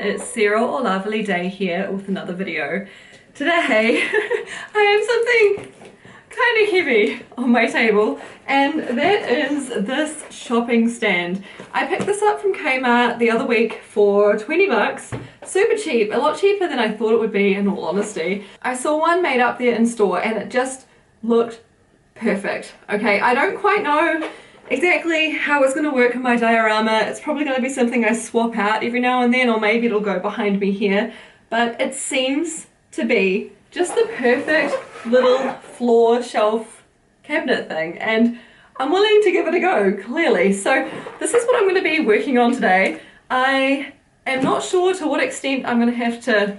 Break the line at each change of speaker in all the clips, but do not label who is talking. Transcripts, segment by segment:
it's Sarah or Lovely Day here with another video. Today I have something kind of heavy on my table, and that is this shopping stand. I picked this up from Kmart the other week for 20 bucks. Super cheap, a lot cheaper than I thought it would be in all honesty. I saw one made up there in store and it just looked perfect. Okay, I don't quite know exactly how it's going to work in my diorama. It's probably going to be something I swap out every now and then, or maybe it'll go behind me here, but it seems to be just the perfect little floor shelf cabinet thing, and I'm willing to give it a go, clearly. So this is what I'm going to be working on today. I am not sure to what extent I'm going to have to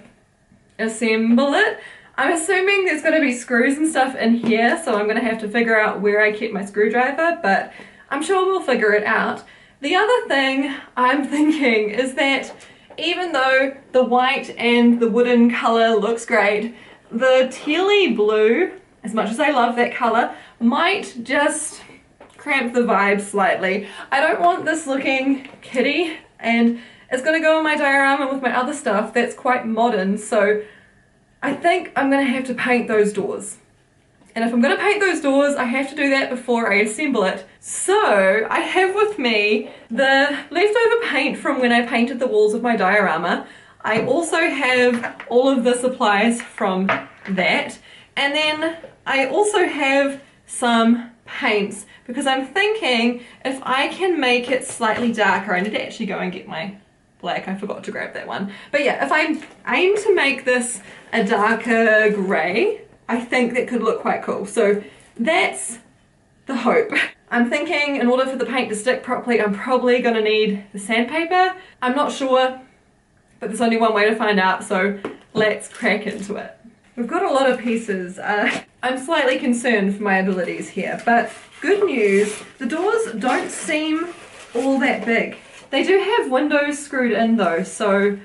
assemble it. I'm assuming there's going to be screws and stuff in here, so I'm going to have to figure out where I keep my screwdriver, but I'm sure we'll figure it out. The other thing I'm thinking is that even though the white and the wooden colour looks great, the tealy blue, as much as I love that colour, might just cramp the vibe slightly. I don't want this looking kiddie, and it's going to go in my diorama with my other stuff that's quite modern, so I think I'm going to have to paint those doors. And if I'm going to paint those doors, I have to do that before I assemble it. So I have with me the leftover paint from when I painted the walls of my diorama. I also have all of the supplies from that. And then I also have some paints, because I'm thinking if I can make it slightly darker, I need to actually go and get my black, I forgot to grab that one. But yeah, if I aim to make this a darker grey, I think that could look quite cool. So that's the hope. I'm thinking in order for the paint to stick properly, I'm probably going to need the sandpaper. I'm not sure, but there's only one way to find out, so let's crack into it. We've got a lot of pieces. I'm slightly concerned for my abilities here, but good news, the doors don't seem all that big. They do have windows screwed in though, so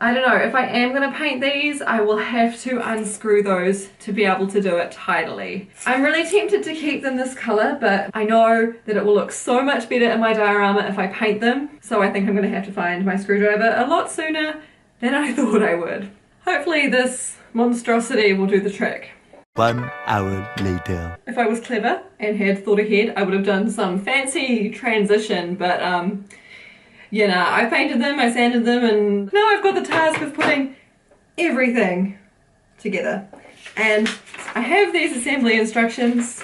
I don't know, if I am going to paint these, I will have to unscrew those to be able to do it tidily. I'm really tempted to keep them this colour, but I know that it will look so much better in my diorama if I paint them, so I think I'm going to have to find my screwdriver a lot sooner than I thought I would. Hopefully this monstrosity will do the trick.
1 hour later.
If I was clever and had thought ahead, I would have done some fancy transition, but you know, I painted them, I sanded them, and now I've got the task of putting everything together. And I have these assembly instructions.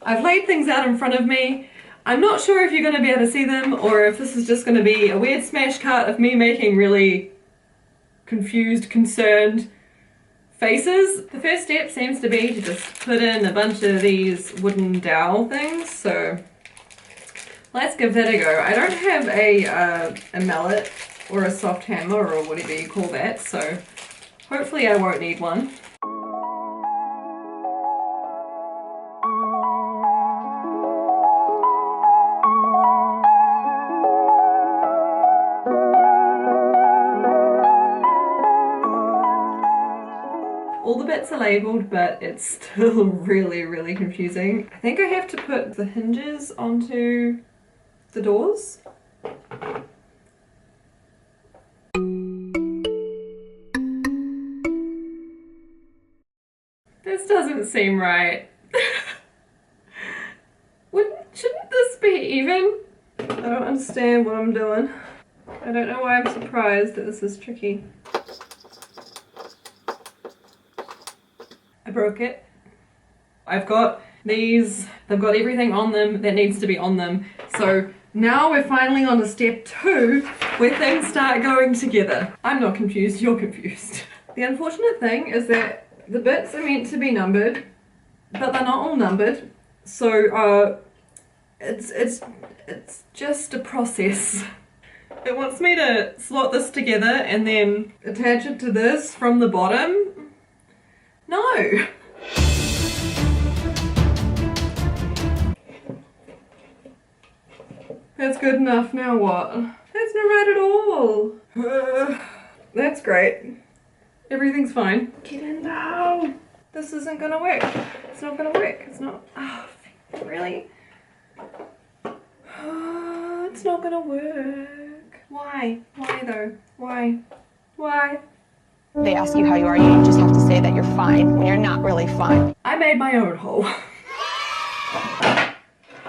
I've laid things out in front of me. I'm not sure if you're going to be able to see them, or if this is just going to be a weird smash cut of me making really confused, concerned faces. The first step seems to be to just put in a bunch of these wooden dowel things, so let's give that a go. I don't have a mallet or a soft hammer or whatever you call that, so hopefully I won't need one. All the bits are labelled, but it's still really confusing. I think I have to put the hinges onto the doors. This doesn't seem right. Shouldn't this be even? I don't understand what I'm doing. I don't know why I'm surprised that this is tricky. I broke it. I've got these, they've got everything on them that needs to be on them. So now we're finally on to step 2, where things start going together. I'm not confused, you're confused. The unfortunate thing is that the bits are meant to be numbered, but they're not all numbered. So it's just a process. It wants me to slot this together and then attach it to this from the bottom. No! That's good enough, now what? That's not right at all. That's great. Everything's fine. Get in now! This isn't gonna work. It's not gonna work. It's not. Oh, really? It's not gonna work. Why? Why though? Why? Why?
They ask you how you are, you just have to say that you're fine when you're not really fine.
I made my own hole.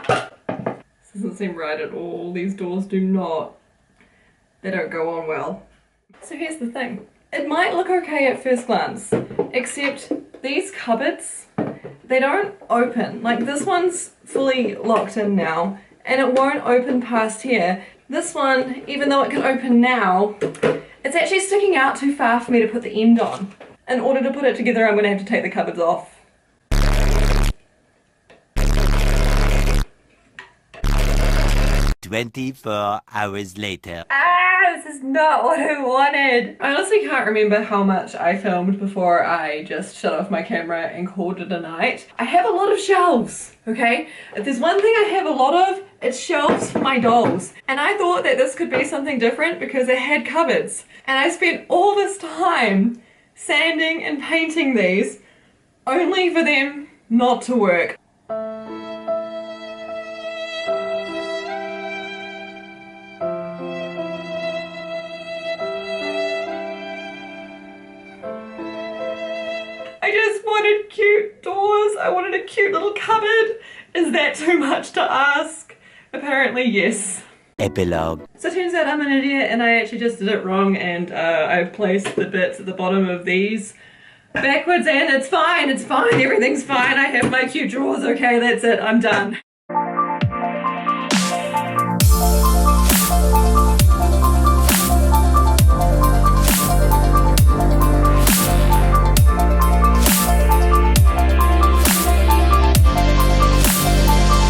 This doesn't seem right at all. These doors do not. They don't go on well. So here's the thing. It might look okay at first glance, except these cupboards, they don't open. Like this one's fully locked in now, and it won't open past here. This one, even though it can open now, it's actually sticking out too far for me to put the end on. In order to put it together, I'm gonna have to take the cupboards off.
24 hours later.
Ah, this is not what I wanted. I honestly can't remember how much I filmed before I just shut off my camera and called it a night. I have a lot of shelves, okay? If there's one thing I have a lot of, it's shelves for my dolls. And I thought that this could be something different because it had cupboards. And I spent all this time sanding and painting these only for them not to work. I just wanted cute doors. I wanted a cute little cupboard. Is that too much to ask? Apparently yes.
Epilogue.
So it turns out I'm an idiot and I actually just did it wrong, and I placed the bits at the bottom of these backwards, and it's fine, everything's fine. I have my cute drawers, okay, that's it, I'm done.